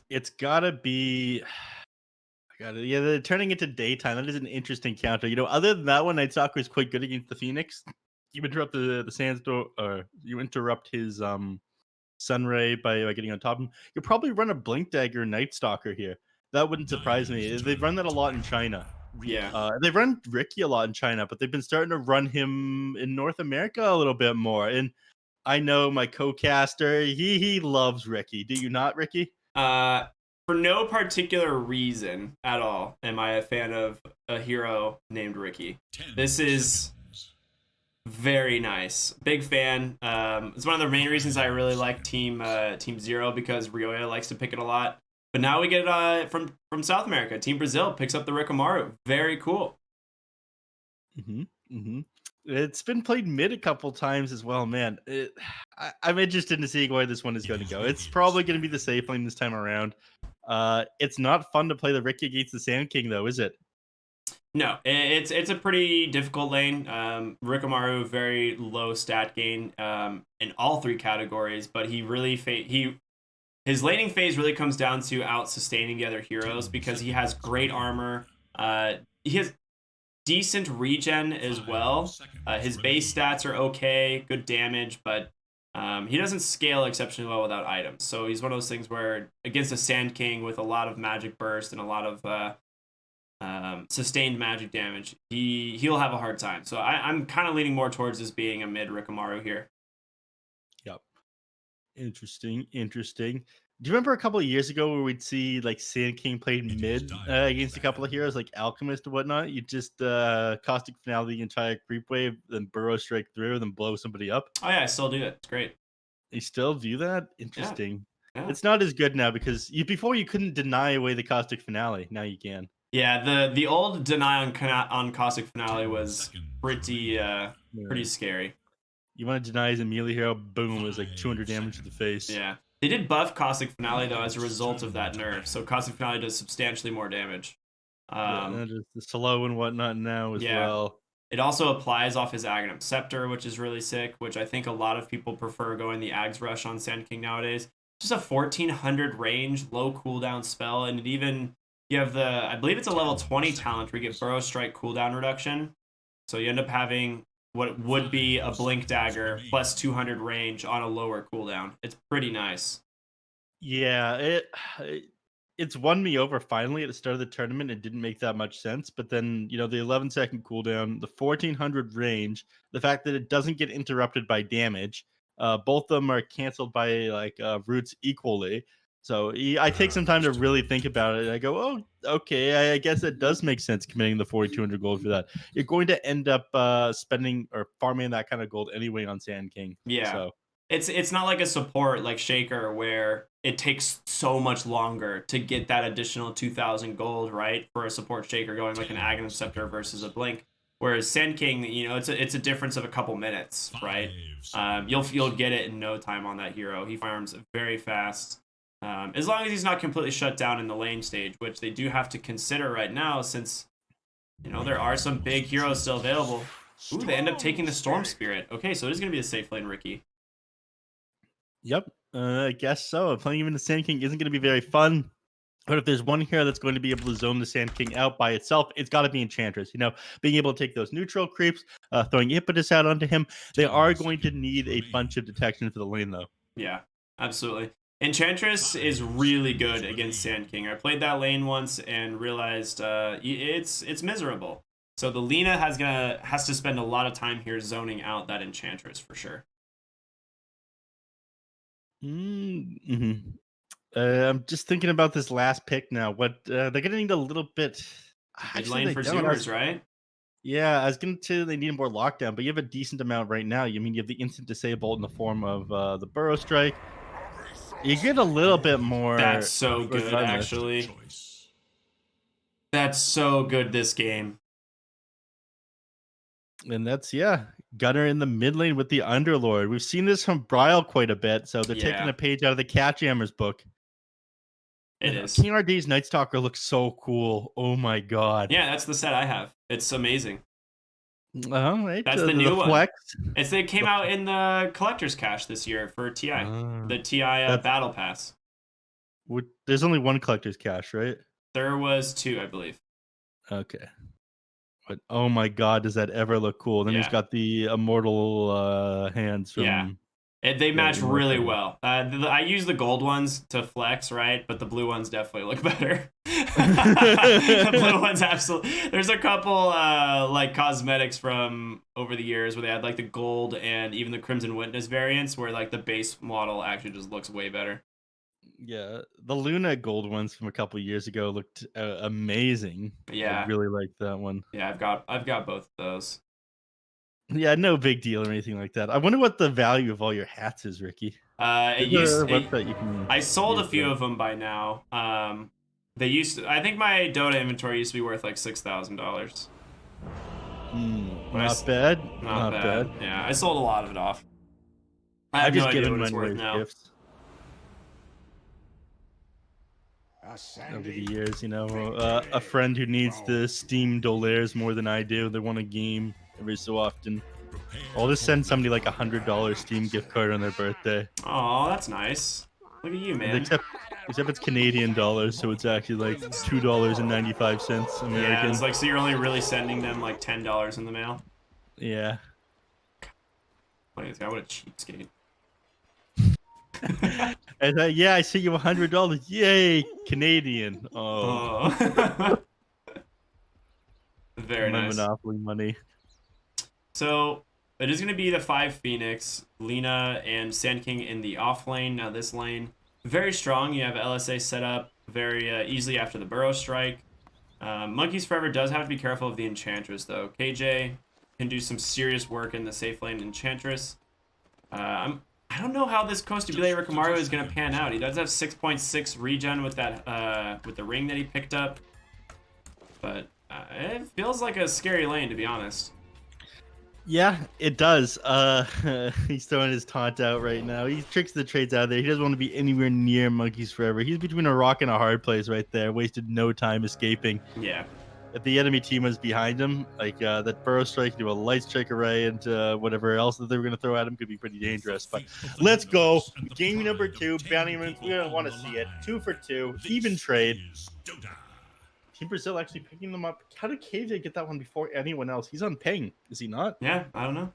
It's gotta be. I got it. Yeah, they're turning into daytime. That is an interesting counter. Other than that one, Night Stalker is quite good against the Phoenix. You interrupt the Sandstorm, or you interrupt his Sunray by getting on top of him. You'll probably run a Blink Dagger Night Stalker here. That wouldn't surprise me. They've run that a lot in China. Yeah. They've run Ricky a lot in China, but they've been starting to run him in North America a little bit more. And I know my co-caster, he loves Ricky. Do you not, Ricky? Uh, for no particular reason at all, am I a fan of a hero named Ricky. This is very nice. Big fan. It's one of the main reasons I really like Team Zero because Ryoya likes to pick it a lot. But now we get from South America. Team Brazil picks up the Rikimaru. Very cool. hmm hmm It's been played mid a couple times as well, man. I'm interested in seeing where this one is going to go. It's probably going to be the safe lane this time around. It's not fun to play the Ricky against the Sand King, though, is it? No, it's a pretty difficult lane. Rikimaru very low stat gain in all three categories, but he really his laning phase really comes down to out sustaining the other heroes because he has great armor. He has decent regen as well. His base stats are okay, good damage, but he doesn't scale exceptionally well without items. So he's one of those things where against a Sand King with a lot of magic burst and a lot of sustained magic damage, he'll have a hard time. So I'm kind of leaning more towards this being a mid Rikimaru here. Yep. Interesting. Do you remember a couple of years ago where we'd see like Sand King played mid against a couple of heroes like Alchemist and whatnot? You just caustic finale the entire creep wave, then burrow strike through, then blow somebody up. Oh yeah, I still do it. It's great. You still do that? Yeah, Interesting. yeah. It's not as good now because before you couldn't deny away the caustic finale. Now you can. Yeah, the old deny on Caustic Finale was pretty Yeah. scary. You want to deny his Amelia hero? Boom! It was like 200 damage to the face. Yeah. They did buff Caustic Finale though as a result of that nerf, so Caustic Finale does substantially more damage. Yeah, and there's the slow and whatnot now as Yeah. well. It also applies off his Aghanim Scepter, which is really sick, which I think a lot of people prefer going the Ags Rush on Sand King nowadays. Just a 1400 range, low cooldown spell, and it even you have I believe it's a level 20 talent where you get Burrow Strike cooldown reduction. So you end up having what would be a Blink Dagger plus 200 range on a lower cooldown. It's pretty nice. Yeah, it's won me over finally at the start of the tournament. It didn't make that much sense, but then the 11-second cooldown, the 1400 range, the fact that it doesn't get interrupted by damage, both of them are canceled by like roots equally. So I take some time to really think about it. And I go, oh, okay, I guess it does make sense committing the 4,200 gold for that. You're going to end up spending or farming that kind of gold anyway on Sand King. Yeah. So It's not like a support like Shaker where it takes so much longer to get that additional 2,000 gold, right? For a support Shaker going like an Aghanim Scepter versus a Blink. Whereas Sand King, it's a difference of a couple minutes, right? You'll get it in no time on that hero. He farms very fast. As long as he's not completely shut down in the lane stage, which they do have to consider right now since there are some big heroes still available. Ooh, they end up taking the Storm Spirit. Okay, so it is going to be a safe lane, Ricky. Yep, I guess so. Playing him in the Sand King isn't going to be very fun. But if there's one hero that's going to be able to zone the Sand King out by itself, it's got to be Enchantress. Being able to take those neutral creeps, throwing impetus out onto him. They are going to need a bunch of detection for the lane, though. Yeah, absolutely. Enchantress is really good against Sand King. I played that lane once and realized it's miserable. So the Lina has to spend a lot of time here zoning out that Enchantress for sure. Mm-hmm. I'm just thinking about this last pick now. What they're going to need a little bit. Mid Actually, lane they for don't. Zoomers, right? Yeah, I was going to. They need more lockdown, but you have a decent amount right now. You have the instant disable in the form of the Burrow Strike. You get a little bit more. That's so good, regardless. actually. That's so good this game. And that's Gunner in the mid lane with the Underlord. We've seen this from Braille quite a bit, so they're taking a page out of the Catjammers book. It is. King RD's Night Stalker looks so cool. Oh my god. Yeah, that's the set I have. It's amazing. All right. That's the new one. Flex. It came out in the collector's cache this year for TI. The TI Battle Pass. There's only one collector's cache, right? There was 2, I believe. Okay. But oh my god, does that ever look cool? Then he's Yeah. got the immortal hands Yeah. from They match really Immortal. well. I use the gold ones to flex, right? But the blue ones definitely look better. The blue ones absolutely. There's a couple like cosmetics from over the years where they had like the gold and even the Crimson Witness variants where like the base model actually just looks way better. Yeah, the Luna gold ones from a couple years ago looked amazing. I Yeah. really liked that one. Yeah, I've got both of those. Yeah, no big deal or anything like that. I wonder what the value of all your hats is, Ricky. It Is there used a it, website you can I sold a use few that? of them by now. They used to, I think my Dota inventory used to be worth like $6,000. But Not bad. not Not bad. bad. Yeah, I sold a lot of it off. I I've have no just idea given what it's mine away worth as now. gifts over the years. You know, a friend who needs the Steam Dolaires more than I do. They want a game every so often. I'll just send somebody like $100 Steam gift card on their birthday. Oh, that's nice. Look at you, And man. except it's Canadian dollars, so it's actually like $2.95 Yeah, it's American. like so you're only really sending them like $10 in the mail. Yeah. Look at this guy, what a cheapskate. And yeah, I sent you $100. Yay, Canadian. Oh, Oh. Very my nice. Monopoly money. So it is going to be the 5 Phoenix, Lena, and Sand King in the off lane. Now this lane, very strong. You have LSA set up very easily after the Burrow Strike. Monkeys Forever does have to be careful of the Enchantress, though. KJ can do some serious work in the safe lane Enchantress. I don't know how this Costa Bile Rikamaru is going to pan out. He does have 6.6 regen with that with the ring that he picked up. But it feels like a scary lane, to be honest. Yeah, it does. He's throwing his taunt out right now. He tricks the trades out of there. He doesn't want to be anywhere near Monkeys Forever. He's between a rock and a hard place right there. Wasted no time escaping. Yeah. If the enemy team was behind him, like that Burrow Strike, do a Light Strike Array, and whatever else that they were going to throw at him could be pretty dangerous. But let's go. Game number 2, Bounty Runes. We're going to want to see it. 2 for 2, even trade. Team Brazil actually picking them up. How did KJ get that one before anyone else? He's on ping, is he not? Yeah, I don't know.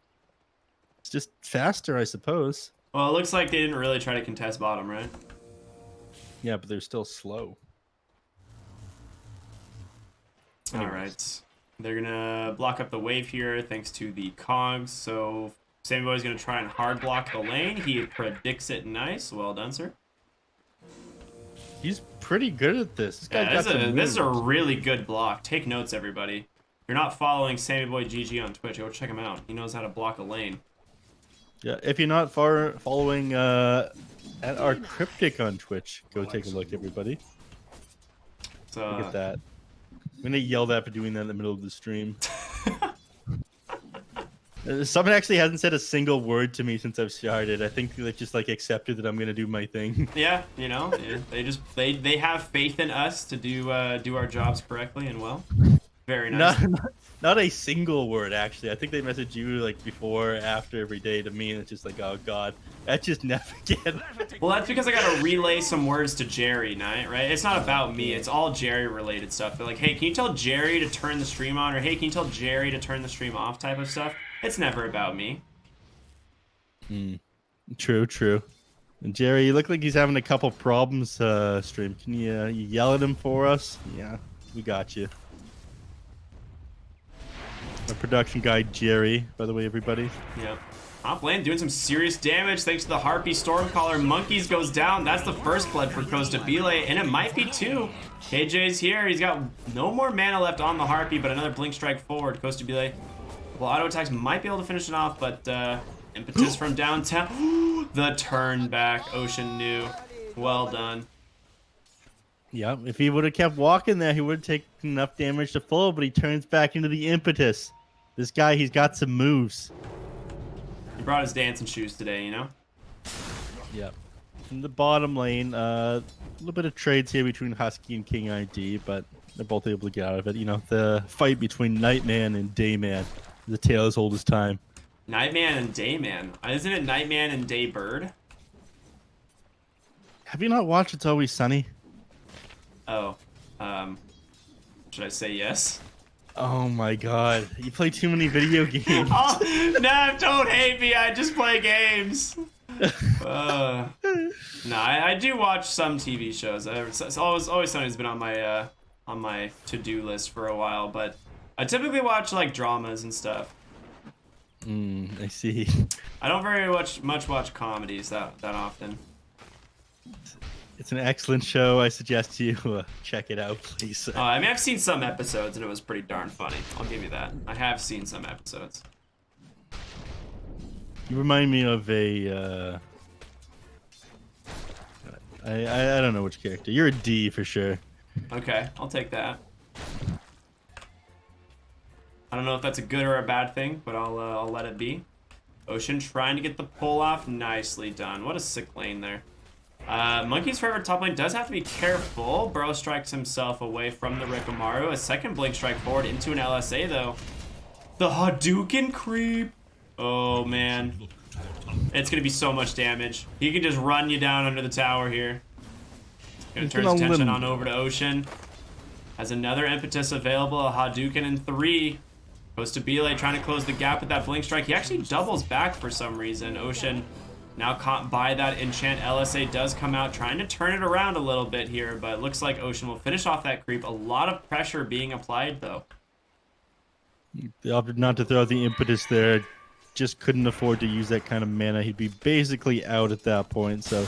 It's just faster, I suppose. Well, it looks like they didn't really try to contest bottom, right? Yeah, but they're still slow. All right. They're going to block up the wave here thanks to the cogs. So Sammy Boy's going to try and hard block the lane. He predicts it nice. Well done, sir. He's pretty good at this. This guy got some this is a moves. really good block. Take notes, everybody. If you're not following Sammy Boy GG on Twitch, go check him out. He knows how to block a lane. Yeah, if you're not following at rkryptic on Twitch, go take a look, everybody. So, Look at that. I'm gonna yell that for doing that in the middle of the stream. Someone actually hasn't said a single word to me since I've started. I think they just like accepted that I'm gonna do my thing. yeah, you know, they have faith in us to do our jobs correctly and well. Very nice. Not a single word, actually. I think they message you like before, after every day to me, and it's just like, oh god, that's just never again. Well, that's because I gotta relay some words to Jerry, right? It's not about me. It's all Jerry related stuff. They're like, hey, can you tell Jerry to turn the stream on? Or hey, can you tell Jerry to turn the stream off type of stuff. It's never about me. True. And Jerry, you look like he's having a couple problems stream. Can you yell at him for us? Yeah, we got you. Our production guy, Jerry, by the way, everybody. Yep. Top lane doing some serious damage thanks to the Harpy Stormcaller. Monkeys goes down. That's the first blood for Costa Bile, and it might be 2. KJ's here. He's got no more mana left on the Harpy, but another Blink Strike forward. Costa Bile, well, auto attacks might be able to finish it off, but impetus from downtown. The turn back, Ocean knew. Well done. Yeah, if he would have kept walking there, he would have taken enough damage to fall, but he turns back into the impetus. This guy, he's got some moves. He brought his dancing shoes today, you know? Yep. In the bottom lane, a little bit of trades here between Husky and King ID, but they're both able to get out of it. You know, the fight between Nightman and Dayman. The tale as old as time. Nightman and Dayman. Isn't it Nightman and Daybird? Have you not watched It's Always Sunny? Oh, should I say yes? Oh my god, you play too many video games. Oh, Nev, don't hate me. I just play games. No, I do watch some TV shows. It's always Sunny's been on my to-do list for a while, but I typically watch like dramas and stuff. I see. I don't very much watch comedies that often. It's an excellent show. I suggest you check it out, please. I mean, I've seen some episodes and it was pretty darn funny. I'll give you that. I have seen some episodes. You remind me of a. I don't know which character. You're a D for sure. Okay, I'll take that. I don't know if that's a good or a bad thing, but I'll let it be. Ocean trying to get the pull off. Nicely done. What a sick lane there. Monkey's Forever top lane does have to be careful. Burrow strikes himself away from the Rikamaru. A second blink strike forward into an LSA though. The Hadouken creep. Oh man. It's gonna be so much damage. He can just run you down under the tower here. Gonna turn his attention on over to Ocean. Has another impetus available. A Hadouken in 3. Goes to Belay trying to close the gap with that blink strike. He actually doubles back for some reason. Ocean now caught by that enchant. LSA does come out trying to turn it around a little bit here, but it looks like Ocean will finish off that creep. A lot of pressure being applied though. They opted not to throw out the impetus there. Just couldn't afford to use that kind of mana. He'd be basically out at that point. So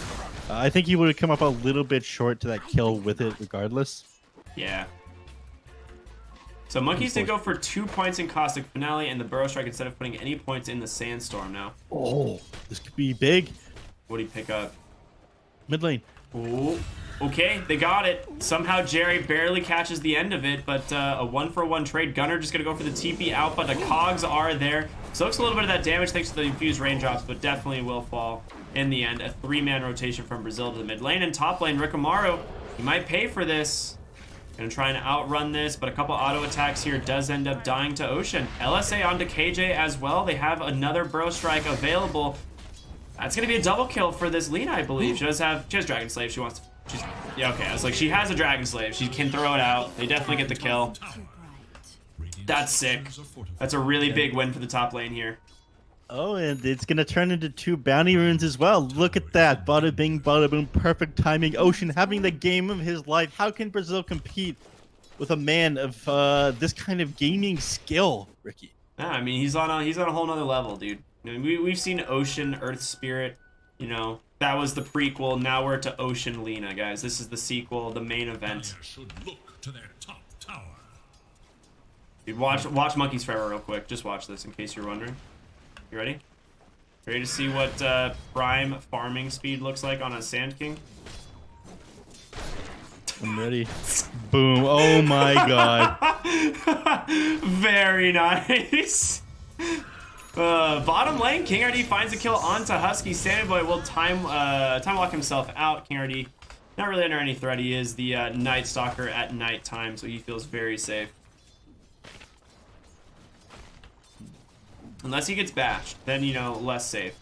I think he would have come up a little bit short to that kill with it regardless. Yeah. So Monkeys did go for 2 points in Caustic Finale and the Burrow Strike instead of putting any points in the Sandstorm now. Oh, this could be big. What do you pick up? Mid lane. Ooh. Okay, they got it. Somehow Jerry barely catches the end of it, but a 1-for-1 trade. Gunner just gonna go for the TP out, but the cogs are there. Soaks a little bit of that damage thanks to the infused raindrops, but definitely will fall in the end. A 3-man rotation from Brasil to the mid lane and top lane. Rikamaru, he might pay for this. Gonna try and outrun this, but a couple auto attacks here does end up dying to Ocean. LSA onto KJ as well. They have another Burrow Strike available. That's gonna be a double kill for this Lina, I believe. She has Dragon Slave. She wants to, yeah, okay. I was like, she has a Dragon Slave. She can throw it out. They definitely get the kill. That's sick. That's a really big win for the top lane here. Oh, and it's going to turn into 2 bounty runes as well. Look at that. Bada bing, bada boom. Perfect timing. Ocean having the game of his life. How can Brazil compete with a man of this kind of gaming skill, Ricky? Yeah, I mean, he's on a whole nother level, dude. I mean, we've seen Ocean, Earth Spirit, you know, that was the prequel. Now we're to Ocean Lina, guys. This is the sequel, the main event. Dude, watch Monkeys Forever real quick. Just watch this in case you're wondering. You ready? Ready to see what prime farming speed looks like on a Sand King? I'm ready. Boom. Oh my god. Very nice. Bottom lane, King RD finds a kill onto Husky. Sammy Boy will time lock himself out. King RD not really under any threat. He is the Night Stalker at night time, so he feels very safe. Unless he gets bashed, then, you know, less safe.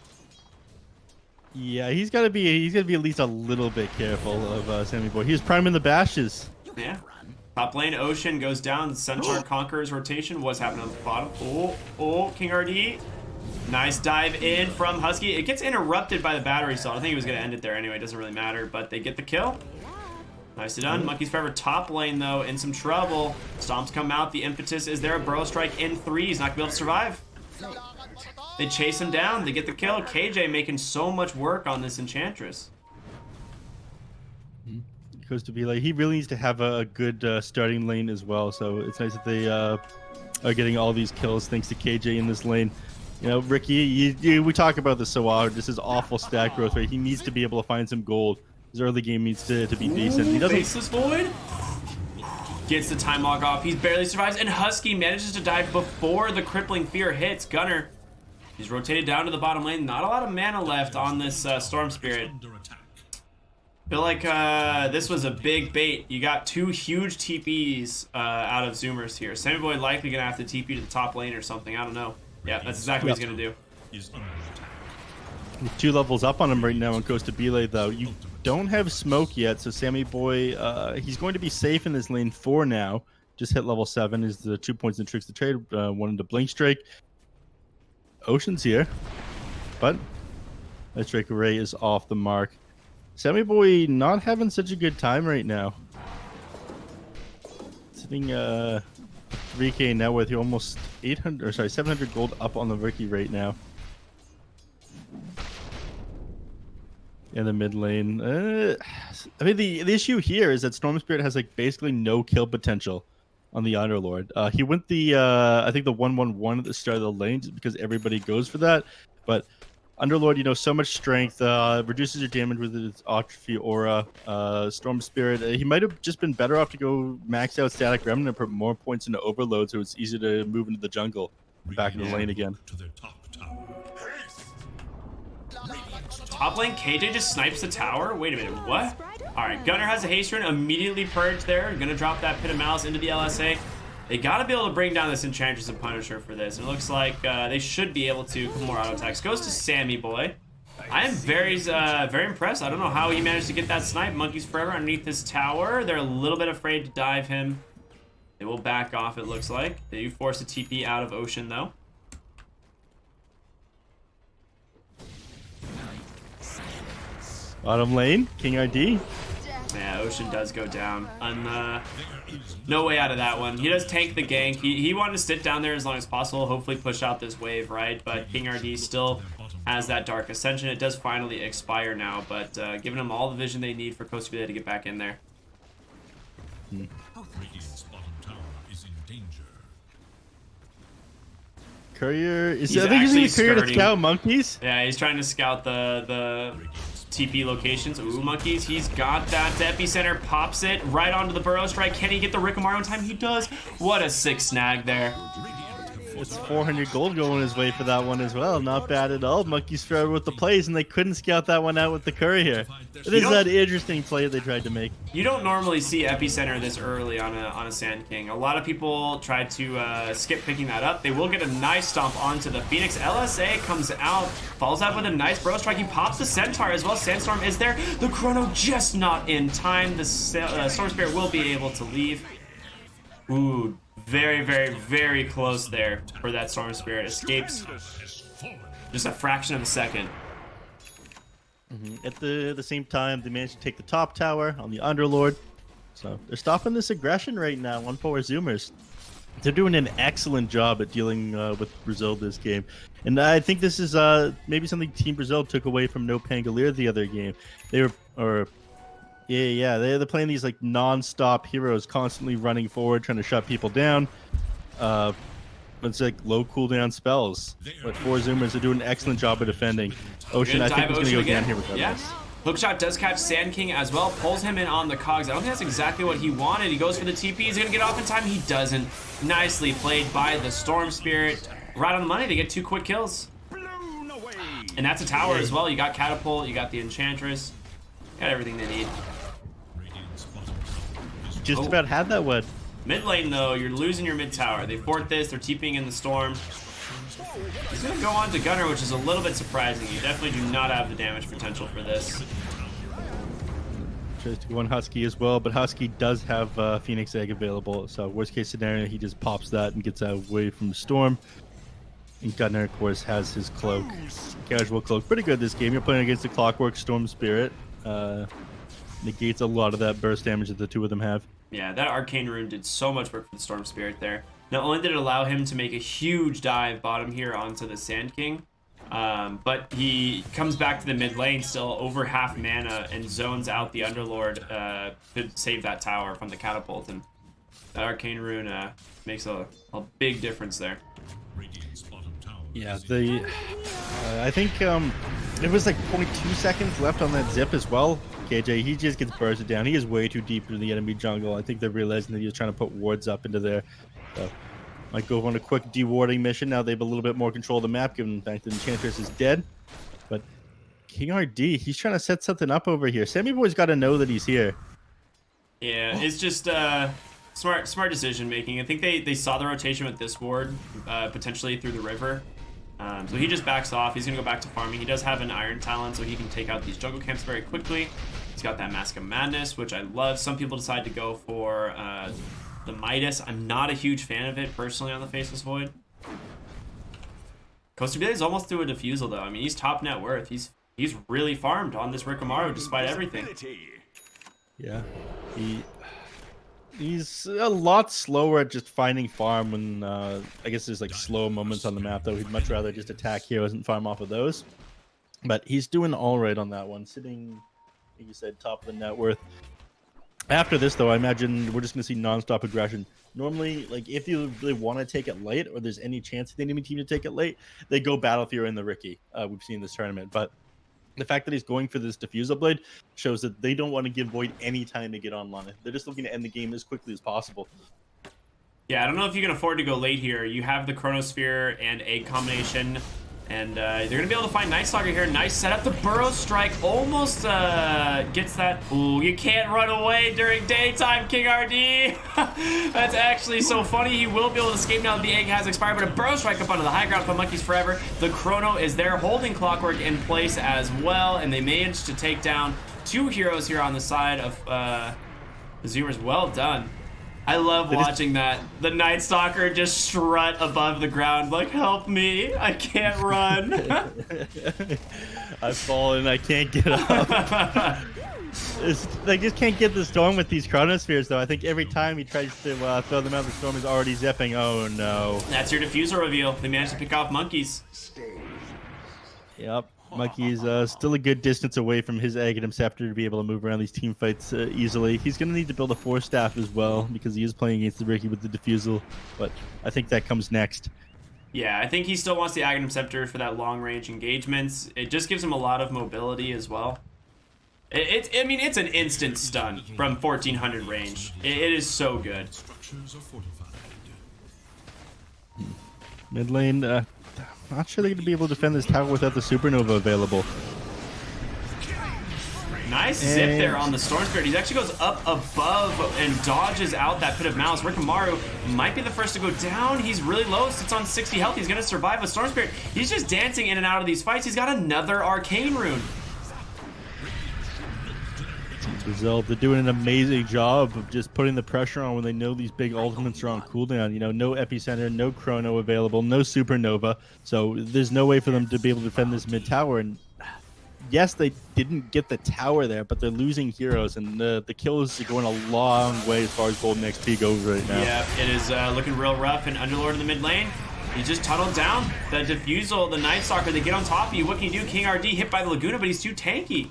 Yeah, he's gotta be at least a little bit careful of Sammy Boy. He's priming the bashes. Yeah. Top lane, Ocean goes down. Centaur Conqueror's rotation. What's happening on the bottom? Oh, King RD. Nice dive in from Husky. It gets interrupted by the battery, so I think he was gonna end it there anyway. It doesn't really matter, but they get the kill. Nicely done. Monkeys Forever top lane, though, in some trouble. Stomps come out. The impetus is there. A Burrow Strike in 3. He's not gonna be able to survive. They chase him down. They get the kill. KJ making so much work on this Enchantress. Goes to be like, he really needs to have a good starting lane as well. So it's nice that they are getting all these kills thanks to KJ in this lane. You know, Ricky, we talk about this so often. This is awful stat growth rate. He needs to be able to find some gold. His early game needs to be decent. He doesn't. Faceless Void gets the time log off. He barely survives, and Husky manages to dive before the crippling fear hits. Gunner, he's rotated down to the bottom lane. Not a lot of mana left on this Storm Spirit. Feel like this was a big bait. You got 2 huge TPs out of Zoomers here. Sammy Boy likely gonna have to TP to the top lane or something. I don't know. Yeah, that's exactly what he's gonna do. With 2 levels up on him right now and goes to Belay though. don't have smoke yet, so Sammy Boy, he's going to be safe in this lane 4 now. Just hit level 7 is the 2 points and tricks the trade. One into Blink Strike. Ocean's here, but that Drake Array is off the mark. Sammy Boy not having such a good time right now. Sitting 3k net worth. You're almost 700 gold up on the rookie right now. In the mid lane. I mean, the issue here is that Storm Spirit has like basically no kill potential on the Underlord. He went the I think the 1-1-1 at the start of the lane just because everybody goes for that. But Underlord, you know, so much strength, reduces your damage with its atrophy aura. Storm Spirit, he might have just been better off to go max out Static Remnant and put more points into Overload so it's easy to move into the jungle and back in the lane again. Top lane, KJ just snipes the tower? Wait a minute, what? Alright, Gunnar has a haste rune, immediately purged there. Gonna drop that Pit of Malice into the LSA. They gotta be able to bring down this Enchantress and Punisher for this. It looks like they should be able to. More auto attacks. Goes to Sammy Boy. I am very impressed. I don't know how he managed to get that snipe. Monkeys forever underneath this tower. They're a little bit afraid to dive him. They will back off, it looks like. They do force a TP out of Ocean, though. Bottom lane, King RD. Yeah, Ocean does go down. No way out of that one. He does tank the gank. He wanted to sit down there as long as possible, hopefully push out this wave, right? But King RD still has that Dark Ascension. It does finally expire now, but giving them all the vision they need for Costa Rica to get back in there. Courier is I think he's the courier to scout monkeys. Yeah, he's trying to scout the TP locations. Ooh, monkeys. He's got that epicenter, pops it right onto the burrow strike. Can he get the Rikamaru in time? He does. What a sick snag there. It's 400 gold going his way for that one as well. Not bad at all. Monkeys struggled with the plays, and they couldn't scout that one out with the courier. It is that interesting play they tried to make. You don't normally see epicenter this early on a Sand King. A lot of people try to skip picking that up. They will get a nice stomp onto the Phoenix. LSA comes out, falls out with a nice bro strike. He pops the Centaur as well. Sandstorm is there. The Chrono just not in time. The Storm Spirit will be able to leave. Ooh, very close there for that Storm Spirit. Escapes just a fraction of a second. At the same time, they managed to take the top tower on the Underlord. So they're stopping this aggression right now on 4Zoomers. They're doing an excellent job at dealing with Brazil this game. And I think this is maybe something Team Brazil took away from No Pangolier the other game. They're playing these like non-stop heroes constantly running forward, trying to shut people down. It's like low cooldown spells. But 4Zoomers are doing an excellent job of defending. Ocean, I think, is going to go down here regardless. Yeah. Hookshot does catch Sand King as well, pulls him in on the cogs. I don't think that's exactly what he wanted. He goes for the TP. He's going to get off in time. He doesn't. Nicely played by the Storm Spirit. Right on the money to get 2 quick kills. And that's a tower as well. You got Catapult, you got the Enchantress. Got everything they need. Just about had that one. Mid lane, though, you're losing your mid tower. They fort this. They're TPing in the storm. He's going to go on to Gunnar, which is a little bit surprising. You definitely do not have the damage potential for this. Tries to go on Husky as well, but Husky does have Phoenix Egg available. So worst case scenario, he just pops that and gets away from the storm. And Gunnar, of course, has his cloak. Casual cloak. Pretty good this game. You're playing against the Clockwork Storm Spirit. Negates a lot of that burst damage that the two of them have. Yeah, that Arcane Rune did so much work for the Storm Spirit there. Not only did it allow him to make a huge dive bottom here onto the Sand King, but he comes back to the mid lane still over half mana and zones out the Underlord to save that tower from the catapult. And that Arcane Rune makes a big difference there. Yeah, I think it was like 0.2 seconds left on that zip as well. KJ, he just gets bursted down. He is way too deep into the enemy jungle. I think they're realizing that he was trying to put wards up into there. So, might go on a quick dewarding mission. Now they have a little bit more control of the map, given the fact that Enchantress is dead. But King RD, he's trying to set something up over here. Sammy Boy's got to know that he's here. Yeah, it's just smart decision making. I think they saw the rotation with this ward, potentially through the river. So he just backs off. He's going to go back to farming. He does have an Iron Talon, so he can take out these jungle camps very quickly. He's got that Mask of Madness, which I love. Some people decide to go for the Midas. I'm not a huge fan of it personally on the Faceless Void. Costa Bill is almost through a Diffusal though. I mean, he's top net worth. He's really farmed on this Rikamaru despite everything. Yeah, he's a lot slower at just finding farm when I guess there's like slow moments on the map though. He'd much rather just attack heroes and farm off of those. But he's doing all right on that one, sitting, like you said, top of the net worth. After this, though, I imagine we're just going to see non-stop aggression. Normally, like, if you really want to take it late, or there's any chance of the enemy team to take it late, they go Battle Fury in the Ricky. We've seen this tournament. But the fact that he's going for this Diffusal Blade shows that they don't want to give Void any time to get online. They're just looking to end the game as quickly as possible. Yeah, I don't know if you can afford to go late here. You have the Chronosphere and Egg combination. And they're going to be able to find Night Stalker here. Nice setup. The Burrow Strike almost gets that. Ooh, you can't run away during daytime, King RD. That's actually so funny. He will be able to escape now that the egg has expired, but a Burrow Strike up onto the high ground for Monkeys Forever. The Chrono is there, holding Clockwork in place as well, and they managed to take down 2 heroes here on the side of the Zoomers. Well done. I love watching that. The Night Stalker just strut above the ground like, help me, I can't run. I've fallen, I can't get up. They just can't get the storm with these Chronospheres, though. I think every time he tries to throw them out, the storm is already zipping. Oh, no. That's your Diffuser reveal. They managed to pick off Monkeys. Yep. Monkey's still a good distance away from his Aghanim Scepter to be able to move around these team fights easily. He's going to need to build a Force Staff as well because he is playing against the Ricky with the Diffusal, but I think that comes next. Yeah, I think he still wants the Aghanim Scepter for that long-range engagements. It just gives him a lot of mobility as well. I mean, it's an instant stun from 1400 range. It is so good. Mid lane, not sure they're going to be able to defend this tower without the Supernova available. Nice zip there on the Storm Spirit. He actually goes up above and dodges out that Pit of Malice. Rikamaru might be the first to go down. He's really low, sits on 60 health. He's going to survive with Storm Spirit. He's just dancing in and out of these fights. He's got another Arcane Rune. Brazil, they're doing an amazing job of just putting the pressure on when they know these big ultimates are on cooldown. You know, no Epicenter, no Chrono available, no Supernova. So there's no way for them to be able to defend this mid tower. And yes, they didn't get the tower there, but they're losing heroes, and the kills are going a long way as far as golden XP goes right now. Yeah, it is looking real rough. And Underlord in the mid lane, he just tunneled down. The Diffusal, the Night Stalker, they get on top of you. What can you do? King RD hit by the Laguna, but he's too tanky.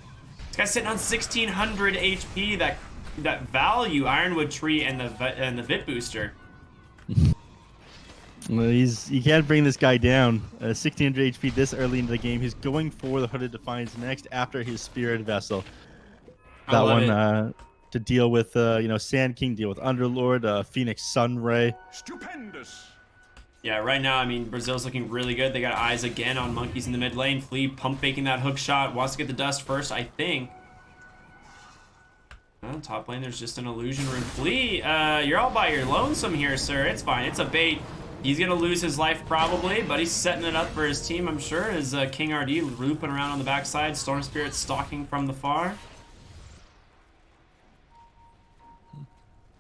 This guy's sitting on 1600 HP. That value Ironwood Tree and the Vit Booster. Well, you can't bring this guy down. 1600 HP this early into the game. He's going for the Hooded Defiance next after his Spirit Vessel. That one to deal with, Sand King, deal with Underlord, Phoenix Sunray. Stupendous. Yeah, right now, I mean, Brazil's looking really good. They got eyes again on Monkeys in the mid lane. Flea pump faking that hook shot. Wants to get the dust first, I think. Oh, top lane, there's just an illusion rune. Flea, you're all by your lonesome here, sir. It's fine. It's a bait. He's going to lose his life probably, but he's setting it up for his team, I'm sure, as King RD looping around on the backside. Storm Spirit stalking from the far.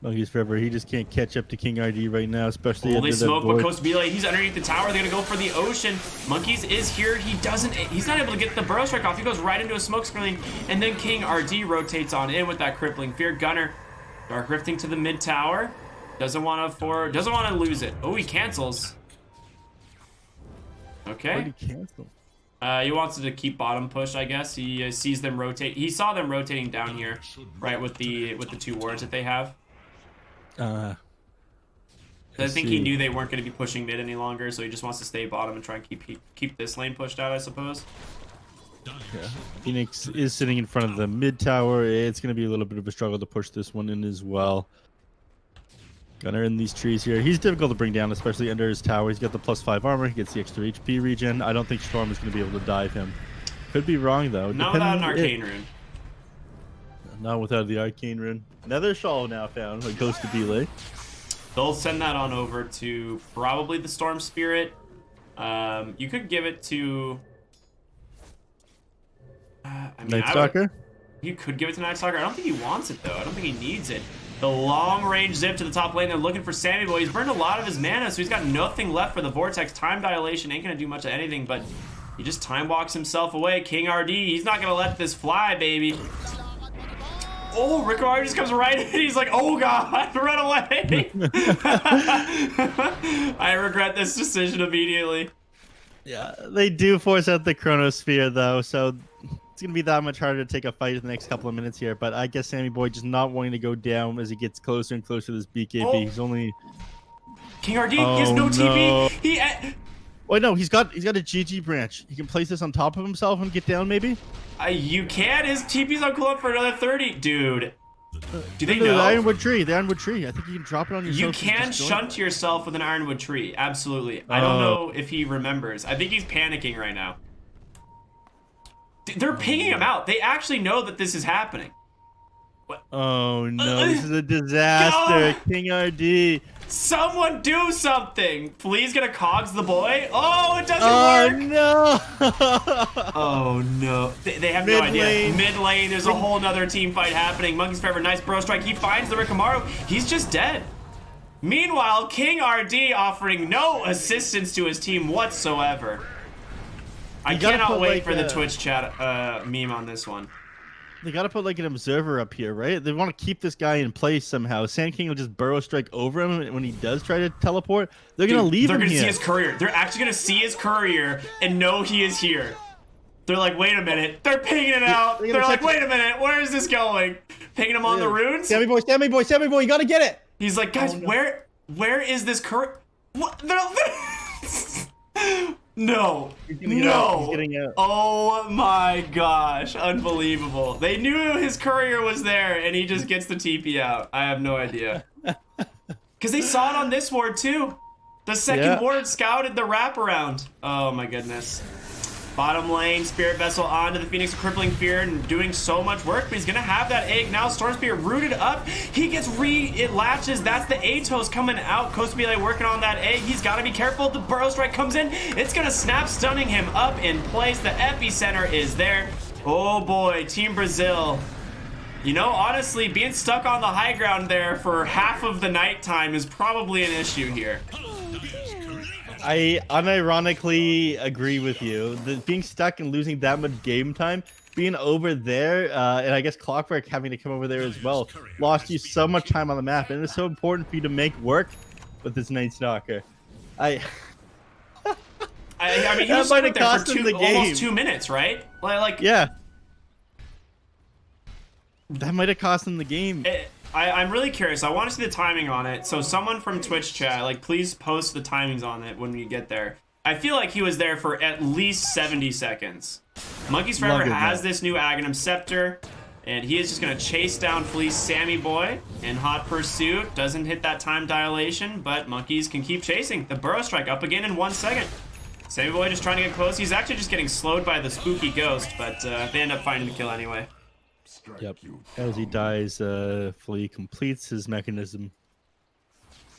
Monkeys Forever, he just can't catch up to King RD right now, especially they smoke, but Coast Belay, he's underneath the tower. They're going to go for the ocean. Monkeys is here. He's not able to get the Burrow Strike off. He goes right into a smoke screen, and then King RD rotates on in with that Crippling Fear. Gunner, Dark Rifting to the mid tower. Doesn't want to lose it. Oh, he cancels. Okay. Why did he cancel? He wants to keep bottom push, I guess. He sees them rotate. He saw them rotating down here, right, with the 2 wards that they have. I think he knew they weren't going to be pushing mid any longer, so he just wants to stay bottom and try and keep this lane pushed out, I suppose. Yeah. Phoenix is sitting in front of the mid tower. It's going to be a little bit of a struggle to push this one in as well. Gunner in these trees here. He's difficult to bring down, especially under his tower. He's got the +5 armor. He gets the extra HP regen. I don't think Storm is going to be able to dive him. Could be wrong, though. Not without an Arcane Rune. Not without the Arcane Rune. Another shawl now found by Ghost of Belay. They'll send that on over to probably the Storm Spirit. You could give it to... Night Stalker? he could give it to Night Stalker. I don't think he wants it, though. I don't think he needs it. The long-range zip to the top lane. They're looking for Sammy Boy. He's burned a lot of his mana, so he's got nothing left for the Vortex. Time dilation ain't going to do much of anything, but he just time walks himself away. King RD, he's not going to let this fly, baby. Oh, Rickard just comes right in. He's like, oh, God, run away. I regret this decision immediately. Yeah, they do force out the Chronosphere, though, so it's going to be that much harder to take a fight in the next couple of minutes here. But I guess Sammy Boy just not wanting to go down as he gets closer and closer to this BKB. Oh. He's only... King RD, he has no TP. He... Wait, no, he's got a GG branch. He can place this on top of himself and get down, maybe? You can. His TP's on cooldown for another 30. Dude. Do they know? know? The Ironwood Tree. The Ironwood Tree. I think you can drop it on yourself. You can shunt yourself with an Ironwood Tree. Absolutely. I don't know if he remembers. I think he's panicking right now. They're pinging him out. They actually know that this is happening. What? Oh, no. This is a disaster. King RD. Someone do something. Please get a Cogs the boy. Oh, it doesn't work. Oh, no. Oh, no. They have no idea. Mid lane, there's a whole nother team fight happening. Monkey's Forever, nice bro strike. He finds the Rikamaru. He's just dead. Meanwhile, King RD offering no assistance to his team whatsoever. I cannot wait for the Twitch chat meme on this one. They gotta put like an observer up here, right? They want to keep this guy in place somehow. Sand King will just burrow strike over him when he does try to teleport. They're gonna leave him here. They're gonna see his courier. They're actually gonna see his courier and know he is here. They're like, wait a minute. They're pinging it out. They're like, wait a minute. Where is this going? Pinging him on the runes? Sammy boy, Sammy boy, Sammy boy, you gotta get it. He's like, guys, where is this courier? What? No. He's getting out. Oh my gosh. Unbelievable. They knew his courier was there and he just gets the TP out. I have no idea. Because they saw it on this ward too. The second ward scouted the wraparound. Oh my goodness. Bottom lane, Spirit Vessel onto the Phoenix, Crippling Fear, and doing so much work, but he's gonna have that egg now. Storm Spear rooted up. He gets it latches. That's the Atos coming out. Cosmele working on that egg. He's gotta be careful. The Burrow Strike comes in. It's gonna snap, stunning him up in place. The epicenter is there. Oh boy, Team Brazil. You know, honestly, being stuck on the high ground there for half of the nighttime is probably an issue here. I unironically agree with you. Being stuck and losing that much game time, being over there, and I guess Clockwork having to come over there as well, lost you so much time on the map, and it's so important for you to make work with this Night Stalker. I mean, he was stuck there for almost 2 minutes, right? Like yeah. That might have cost him the game. I'm really curious. I want to see the timing on it. So someone from Twitch chat, like, please post the timings on it when we get there. I feel like he was there for at least 70 seconds. Monkey's Forever has this new Aghanim Scepter, and he is just going to chase down Fleece Sammy Boy in hot pursuit. Doesn't hit that time dilation, but Monkeys can keep chasing. The Burrow Strike up again in 1 second. Sammy Boy just trying to get close. He's actually just getting slowed by the spooky ghost, but they end up finding the kill anyway. Yep. As he dies, Flea completes his mechanism.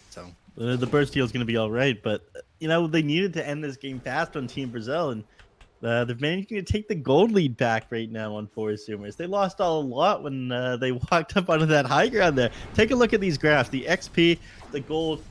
So the burst deal is going to be all right, but you know they needed to end this game fast on Team Brazil, and they're managing to take the gold lead back right now on 4Zoomers. They lost a lot when they walked up onto that high ground there. Take a look at these graphs: the XP, the gold.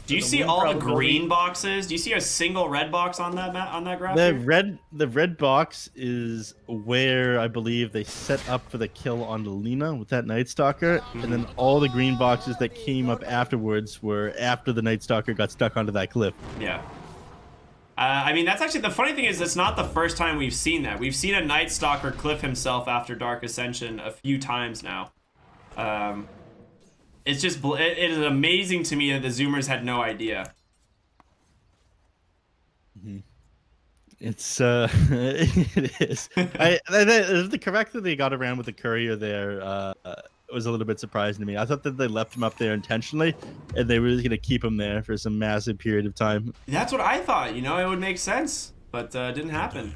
Do you see all the green boxes? Do you see a single red box on that graph? The red box is where I believe they set up for the kill on Lina with that Night Stalker, and then all the green boxes that came up afterwards were after the Night Stalker got stuck onto that cliff. Yeah. I mean, that's actually the funny thing is it's not the first time we've seen that. We've seen a Night Stalker cliff himself after Dark Ascension a few times now. It's just, it is amazing to me that the Zoomers had no idea. It's, it is. The correct that they got around with the courier there was a little bit surprising to me. I thought that they left him up there intentionally, and they were just going to keep him there for some massive period of time. That's what I thought, you know, it would make sense, but it didn't happen.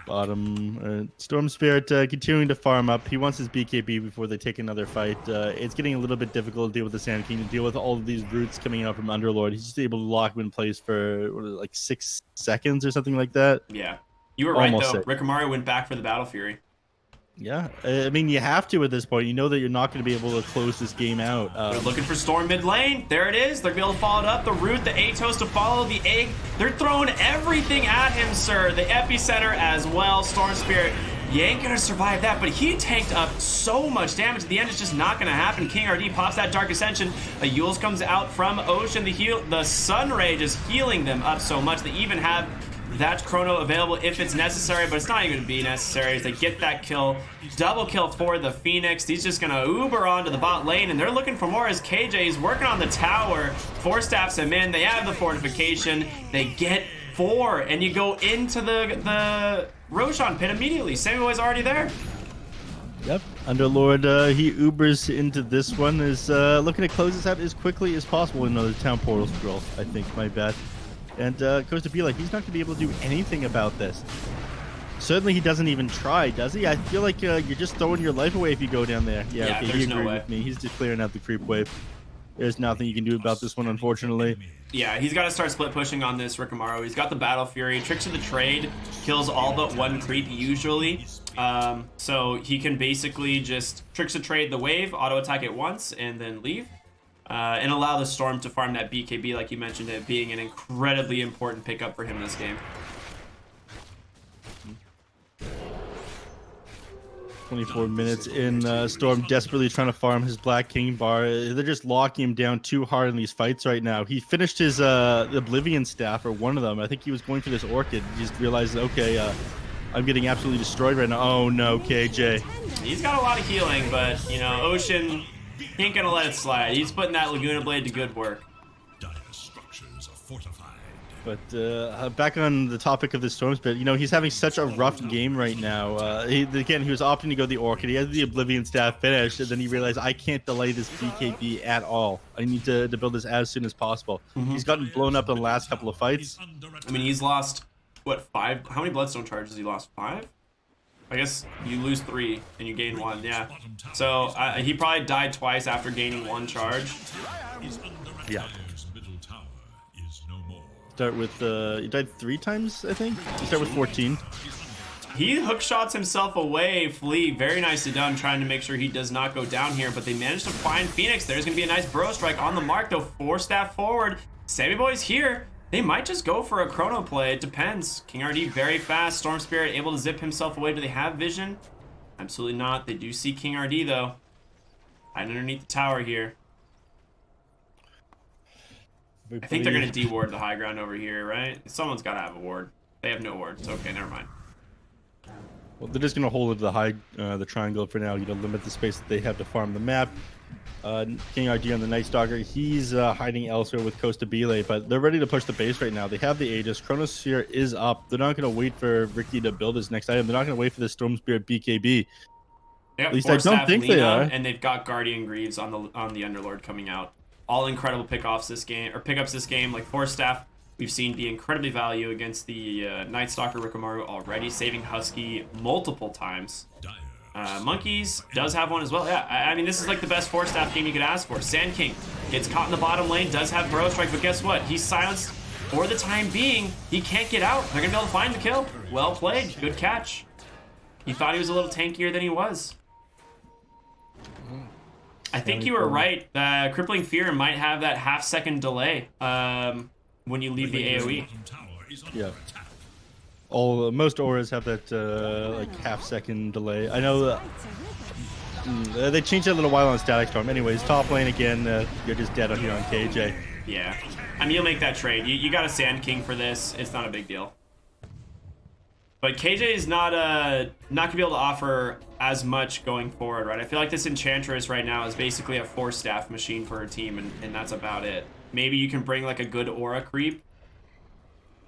Bottom. Storm Spirit continuing to farm up. He wants his BKB before they take another fight. It's getting a little bit difficult to deal with the Sand King, to deal with all of these roots coming out from Underlord. He's just able to lock him in place for like 6 seconds or something like that. Yeah. You were right, though. Rikamaru went back for the Battle Fury. Yeah, I mean, you have to at this point. You know that you're not going to be able to close this game out. They're looking for Storm mid lane. There it is. They're going to be able to follow it up. The root, the Atos to follow, the egg. They're throwing everything at him, sir. The epicenter as well. Storm Spirit, you ain't going to survive that, but he tanked up so much damage. At the end, it's just not going to happen. King RD pops that Dark Ascension. A Yules comes out from Ocean. The Sun Rage is healing them up so much. They even have that chrono available if it's necessary, but it's not even going to be necessary as they get that kill. Double kill for the Phoenix. He's just going to Uber onto the bot lane, and they're looking for more as KJ is working on the tower. 4 staffs him in. They have the fortification. They get 4, and you go into the Roshan pit immediately. Samuel is already there. Yep, Underlord, he Ubers into this one, is looking to close this out as quickly as possible. Another town portal scroll, I think, my bad. And goes to be like, he's not going to be able to do anything about this. Certainly he doesn't even try, does he? I feel like you're just throwing your life away if you go down there. Yeah, okay, he agreed with me. He's just clearing out the creep wave. There's nothing you can do about this one, unfortunately. Yeah, he's got to start split pushing on this Rikamaru. He's got the Battle Fury. Tricks of the Trade kills all but 1 creep usually. So he can basically just Tricks of Trade the wave, auto attack it once, and then leave. And allow the Storm to farm that BKB, like you mentioned, it being an incredibly important pickup for him this game. 24 minutes in, Storm desperately trying to farm his Black King bar. They're just locking him down too hard in these fights right now. He finished his Oblivion staff, or one of them. I think he was going for this Orchid. He just realized, okay, I'm getting absolutely destroyed right now. Oh no, KJ. He's got a lot of healing, but, you know, Ocean, he ain't gonna let it slide. He's putting that Laguna Blade to good work. But back on the topic of the Storms bit, you know, he's having such a rough game right now. Again, he was opting to go the Orchid. He had the Oblivion staff finished, and then he realized, I can't delay this BKB at all. I need to build this as soon as possible. He's gotten blown up in the last couple of fights. I mean, he's lost, what, 5? How many Bloodstone charges he lost? 5? I guess you lose 3 and you gain 1, yeah. So he probably died twice after gaining 1 charge. Yeah. Start with, he died 3 times, I think? You start with 14. He hook shots himself away, Flea, very nicely done, trying to make sure he does not go down here, but they managed to find Phoenix. There's going to be a nice Burrow Strike on the mark, though. 4 staff forward. Sammy Boy's here. They might just go for a chrono play. It depends. King RD very fast. Storm Spirit able to zip himself away. Do they have vision? Absolutely not. They do see King RD, though. Hiding underneath the tower here. I think they're going to de-ward the high ground over here, right? Someone's got to have a ward. They have no wards. Okay, never mind. Well, they're just going to hold it to the high, the triangle for now. You know, limit the space that they have to farm the map. King RG on the Night Stalker, he's hiding elsewhere with Costa Bile, but they're ready to push the base right now. They have the Aegis. Chronosphere is up. They're not going to wait for Ricky to build his next item. They're not going to wait for the Storm Spirit BKB. At least I don't think they are. And they've got Guardian Greaves on the Underlord coming out. All incredible pickups this game, like 4 staff. We've seen be incredibly value against the Night Stalker Rikamaru already, saving Husky multiple times. Monkeys does have one as well. Yeah, I mean, this is like the best 4 staff game you could ask for. Sand King gets caught in the bottom lane, does have Burrow Strike, but guess what? He's silenced for the time being. He can't get out. They're gonna be able to find the kill. Well played, good catch. He thought he was a little tankier than he was. I think you were right. Crippling Fear might have that half-second delay when you leave the AoE. Yeah. Most auras have that like half-second delay. I know they changed that a little while on Static Storm. Anyways, top lane again. You're just dead on here on KJ. Yeah, I mean, you'll make that trade. You got a Sand King for this. It's not a big deal. But KJ is not gonna be able to offer as much going forward, right? I feel like this Enchantress right now is basically a 4 staff machine for her team, and that's about it. Maybe you can bring like a good aura creep.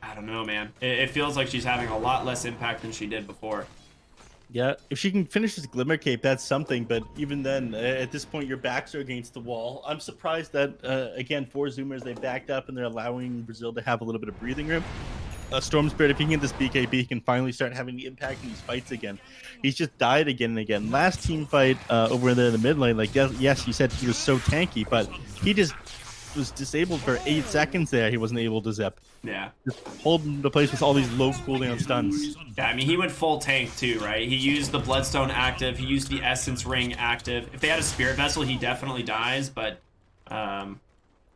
I don't know, man. It feels like she's having a lot less impact than she did before. Yeah, if she can finish this Glimmer Cape, that's something. But even then, at this point, your backs are against the wall. I'm surprised that, again, 4Zoomers, they backed up and they're allowing Brasil to have a little bit of breathing room. Storm Spirit, if he can get this BKB, he can finally start having the impact in these fights again. He's just died again and again. Last team fight over there in the mid lane, like, yes, you said he was so tanky, but he just was disabled for 8 seconds there. He wasn't able to zip. Yeah. Just hold him to place with all these low cooldown stuns. Yeah, I mean, he went full tank too, right? He used the Bloodstone active. He used the Essence Ring active. If they had a Spirit Vessel, he definitely dies, but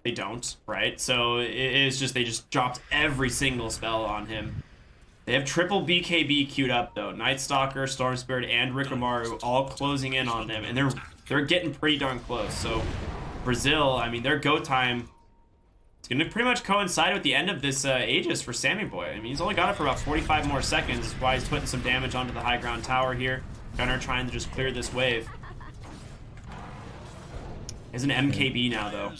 they don't, right? So it's just, they just dropped every single spell on him. They have triple BKB queued up, though. Night Stalker, Storm Spirit, and Rikamaru all closing in on them, and they're getting pretty darn close. So Brasil, I mean, their go time, it's going to pretty much coincide with the end of this Aegis for Sammy Boy. I mean, he's only got it for about 45 more seconds. That's why he's putting some damage onto the high ground tower here. Gunnar trying to just clear this wave. He's an MKB now, though.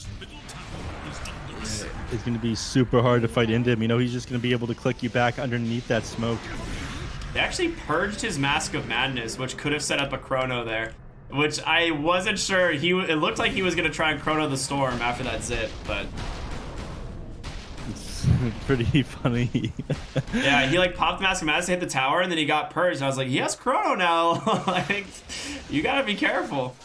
It's going to be super hard to fight into him. You know, he's just going to be able to click you back underneath that smoke. They actually purged his Mask of Madness, which could have set up a Chrono there, which I wasn't sure. It looked like he was going to try and Chrono the Storm after that zip, but... It's pretty funny. Yeah, he like popped the Mask of Madness, hit the tower, and then he got purged. I was like, he has Chrono now. Like, you got to be careful.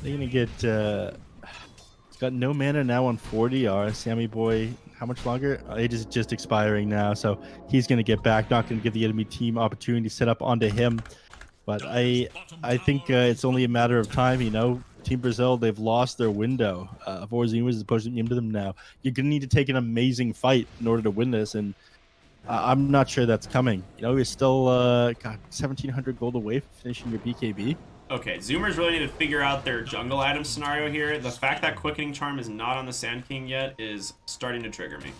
They're going to get... he's got no mana now on 40R. Sammy Boy, how much longer? It is just expiring now, so he's going to get back. Not going to give the enemy team opportunity to set up onto him. But I think it's only a matter of time, you know. Team Brasil, they've lost their window. 4Zoomers is pushing into them now. You're going to need to take an amazing fight in order to win this, and I'm not sure that's coming. You know, you're still, 1,700 gold away from finishing your BKB. Okay, Zoomers really need to figure out their jungle item scenario here. The fact that Quickening Charm is not on the Sand King yet is starting to trigger me.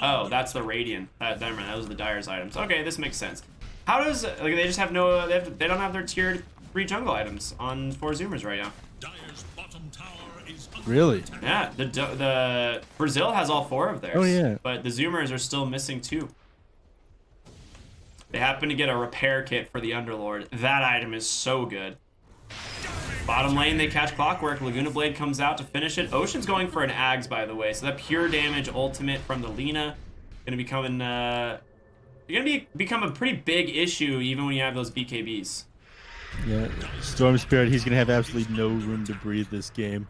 Oh, that's the Radiant. That was the Dyer's items. Okay, this makes sense. How does, like, they just have no, they don't have their tiered 3 jungle items on 4Zoomers right now. Really? Yeah, the Brasil has all 4 of theirs. Oh, yeah. But the Zoomers are still missing 2. They happen to get a repair kit for the Underlord. That item is so good. Bottom lane, they catch Clockwork. Laguna Blade comes out to finish it. Ocean's going for an Ags, by the way. So that pure damage ultimate from the Lina going to become a pretty big issue even when you have those BKBs. Yeah, Storm Spirit, he's going to have absolutely no room to breathe this game.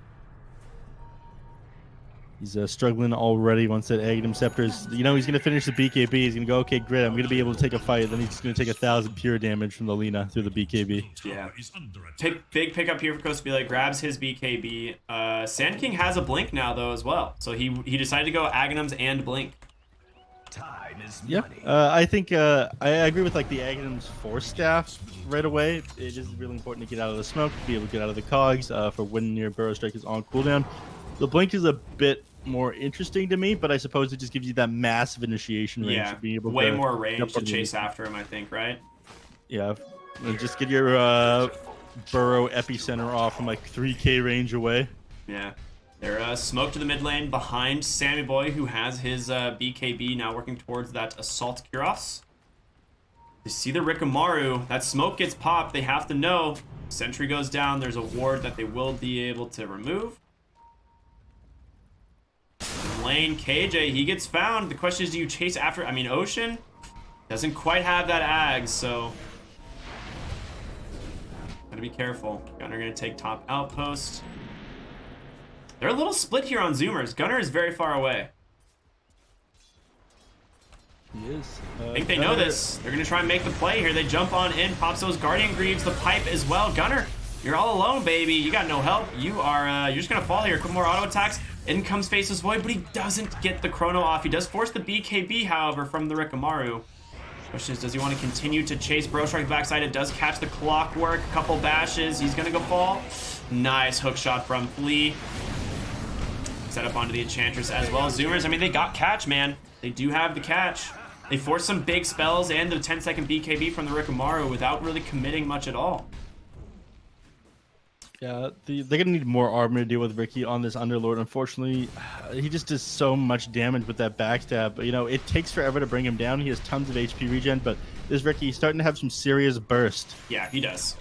He's struggling already once that Aghanim Scepter's, you know, he's going to finish the BKB. He's going to go, okay, great, I'm going to be able to take a fight. Then he's just going to take 1,000 pure damage from the Lina through the BKB. Yeah. Big pickup here for Costabila. Grabs his BKB. Sand King has a Blink now, though, as well. So he decided to go Aghanims and Blink. Yeah, I think I agree with like the Aghanim's Force Staff right away. It is really important to get out of the smoke, to be able to get out of the cogs for when your Burrow Strike is on cooldown. The Blink is a bit more interesting to me, but I suppose it just gives you that massive initiation range. Yeah, being able way to more range to chase after him, I think, right? Yeah, and just get your Burrow Epicenter off from like 3k range away. Yeah. They're smoke to the mid lane behind Sammy Boy, who has his BKB now working towards that Assault Kuros. You see the Rikamaru. That smoke gets popped. They have to know. Sentry goes down. There's a ward that they will be able to remove. Lane KJ, he gets found. The question is, do you chase after? I mean, Ocean doesn't quite have that Ags, so gotta be careful. Gunnar gonna take top outpost. They're a little split here on Zoomers. Gunnar is very far away. He is. I think they know this. They're gonna try and make the play here. They jump on in, pops those Guardian Greaves, the pipe as well. Gunnar, you're all alone, baby. You got no help. You're just gonna fall here. A couple more auto attacks. In comes Faceless Void, but he doesn't get the Chrono off. He does force the BKB, however, from the Rikamaru. Question is, does he want to continue to chase Burrow Strike backside? It does catch the Clockwork. Couple bashes. He's gonna go fall. Nice hook shot from Flea. Set up onto the Enchantress as well. Zoomers, I mean, they got catch, man. They do have the catch. They forced some big spells and the 10-second BKB from the Rikamaru without really committing much at all. Yeah, they're going to need more armor to deal with Ricky on this Underlord. Unfortunately, he just does so much damage with that backstab. You know, it takes forever to bring him down. He has tons of HP regen, but this Ricky, he's starting to have some serious burst. Yeah, he does.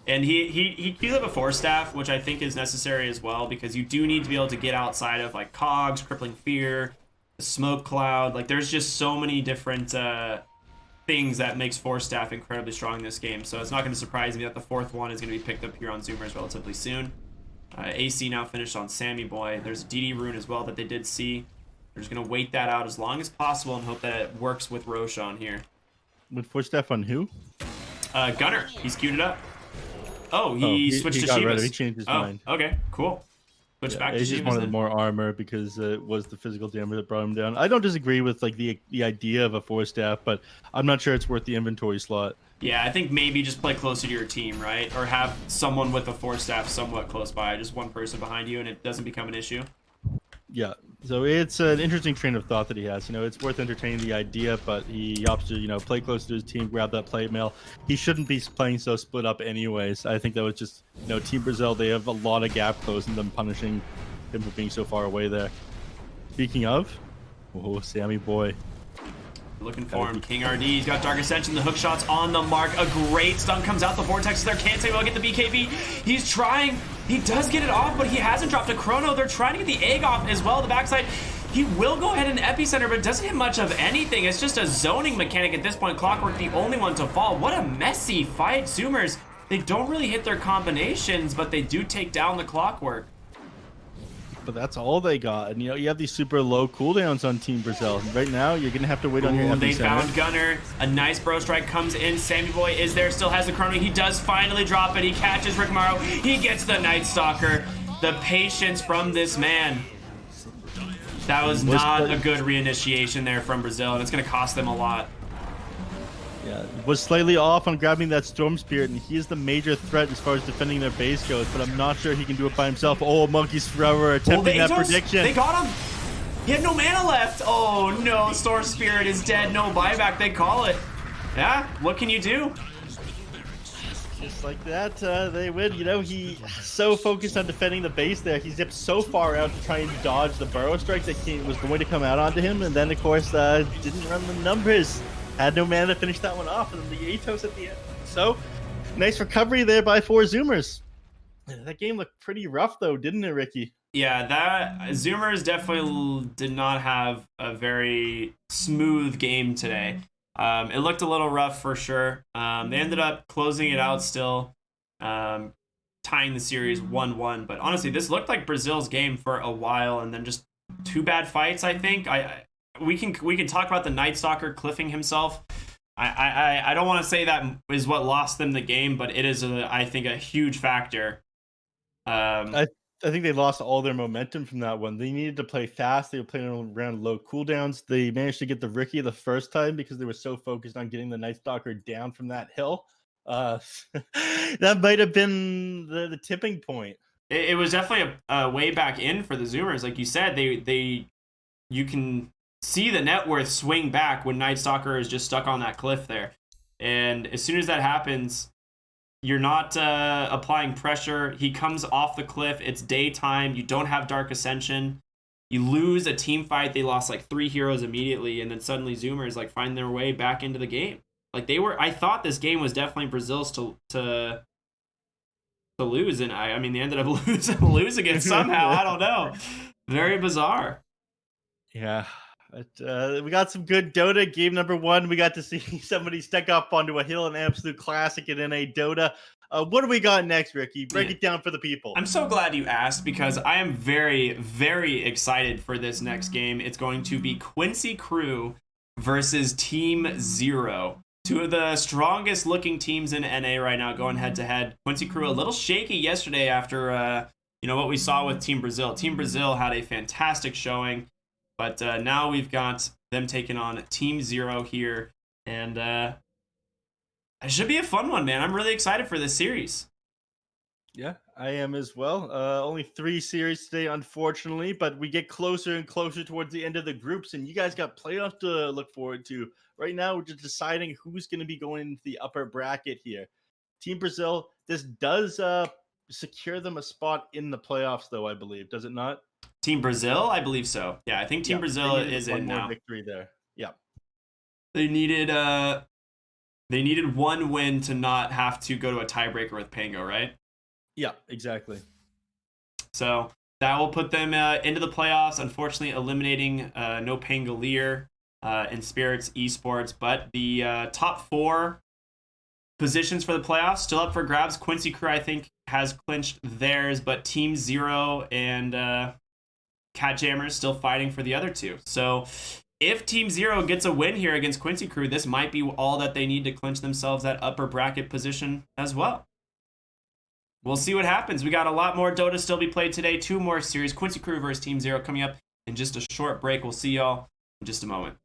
And he queued up a Force Staff, which I think is necessary as well, because you do need to be able to get outside of like Cogs, Crippling Fear, the Smoke Cloud. Like there's just so many different things that makes Force Staff incredibly strong in this game. So it's not going to surprise me that the fourth one is going to be picked up here on Zoomers relatively soon. AC now finished on Sammy Boy. There's DD Rune as well that they did see. They're just going to wait that out as long as possible and hope that it works with Roshan here. With Force Staff on who? Gunner. He's queued it up. Oh, he switched to Shivas. He changed his mind. Okay, cool. Switch back to Shivas. He just wanted more armor because it was the physical damage that brought him down. I don't disagree with like the idea of a Force Staff, but I'm not sure it's worth the inventory slot. Yeah, I think maybe just play closer to your team, right? Or have someone with a Force Staff somewhat close by, just one person behind you, and it doesn't become an issue. Yeah, so it's an interesting train of thought that he has. It's worth entertaining the idea, but he opts to, play close to his team, grab that plate mail. He shouldn't be playing so split up anyways. I think that was just, Team Brazil, they have a lot of gap closing them, punishing him for being so far away there. Speaking of, Sammy Boy. Looking for him. King RD, he's got Dark Ascension. The hook shot's on the mark. A great stun comes out. The Vortex is there. Can't say well get the BKB. He's trying. He does get it off, but he hasn't dropped a chrono. They're trying to get the egg off as well. The backside. He will go ahead and epicenter, but doesn't hit much of anything. It's just a zoning mechanic at this point. Clockwork, the only one to fall. What a messy fight. Zoomers, they don't really hit their combinations, but they do take down the Clockwork. But that's all they got. And, you have these super low cooldowns on Team Brazil. Right now, you're going to have to wait on your epicenter. They found Gunner. A nice bro strike comes in. Sammy Boy is there, still has the chrono. He does finally drop it. He catches rkryptic. He gets the Night Stalker. The patience from this man. That was not a good reinitiation there from Brazil, and it's going to cost them a lot. Yeah, was slightly off on grabbing that Storm Spirit, and he is the major threat as far as defending their base goes, but I'm not sure he can do it by himself. Oh, Monkeys Forever attempting that prediction. They got him. He had no mana left. Oh, no. Storm Spirit is dead. No buyback. They call it. Yeah, what can you do? Just like that, they win. He's so focused on defending the base there. He zipped so far out to try and dodge the burrow strike that was going to come out onto him, and then, of course, didn't run the numbers. Had no mana to finish that one off, and then the Atos at the end. So, nice recovery there by 4Zoomers. That game looked pretty rough, though, didn't it, Ricky? Yeah, that Zoomers definitely did not have a very smooth game today. It looked a little rough for sure. They ended up closing it out still, tying the series 1-1. But honestly, this looked like Brazil's game for a while, and then just two bad fights, I think. We can talk about the Night Stalker cliffing himself. I don't want to say that is what lost them the game, but it is I think a huge factor. I think they lost all their momentum from that one. They needed to play fast. They were playing around low cooldowns. They managed to get the Ricky the first time because they were so focused on getting the Night Stalker down from that hill. That might have been the tipping point. It was definitely a way back in for the Zoomers. Like you said, you can see the net worth swing back when Night Stalker is just stuck on that cliff there. And as soon as that happens, you're not applying pressure. He comes off the cliff. It's daytime. You don't have Dark Ascension. You lose a team fight. They lost like 3 heroes immediately, and then suddenly Zoomers find their way back into the game. I thought this game was definitely Brazil's to lose, and I mean they ended up losing it somehow. I don't know. Very bizarre. Yeah. But, we got some good Dota. Game number 1, we got to see somebody step up onto a hill, an absolute classic in NA Dota. What do we got next, Ricky? Break it down for the people. I'm so glad you asked because I am very, very excited for this next game. It's going to be Quincy Crew versus Team Zero. 2 of the strongest looking teams in NA right now going head to head. Quincy Crew a little shaky yesterday after what we saw with Team Brazil. Team Brazil had a fantastic showing. But now we've got them taking on Team Zero here. And it should be a fun one, man. I'm really excited for this series. Yeah, I am as well. Only 3 series today, unfortunately. But we get closer and closer towards the end of the groups. And you guys got playoffs to look forward to. Right now, we're just deciding who's going to be going into the upper bracket here. Team Brazil, this does secure them a spot in the playoffs, though, I believe. Does it not? Team Brazil? I believe so. Yeah, I think Team Brazil is in now. Victory there. Yeah. They needed They needed one win to not have to go to a tiebreaker with Pango, right? Yeah, exactly. So that will put them into the playoffs. Unfortunately, eliminating no Pangolier in Spirits Esports, but the top 4 positions for the playoffs still up for grabs. Quincy Crew, I think, has clinched theirs, but Team Zero and Cat Jammers still fighting for the other 2. So if Team Zero gets a win here against Quincy Crew, this might be all that they need to clinch themselves that upper bracket position as well. We'll see what happens. We got a lot more Dota still be played today. 2 more series, Quincy Crew versus Team Zero, coming up in just a short break. We'll see y'all in just a moment.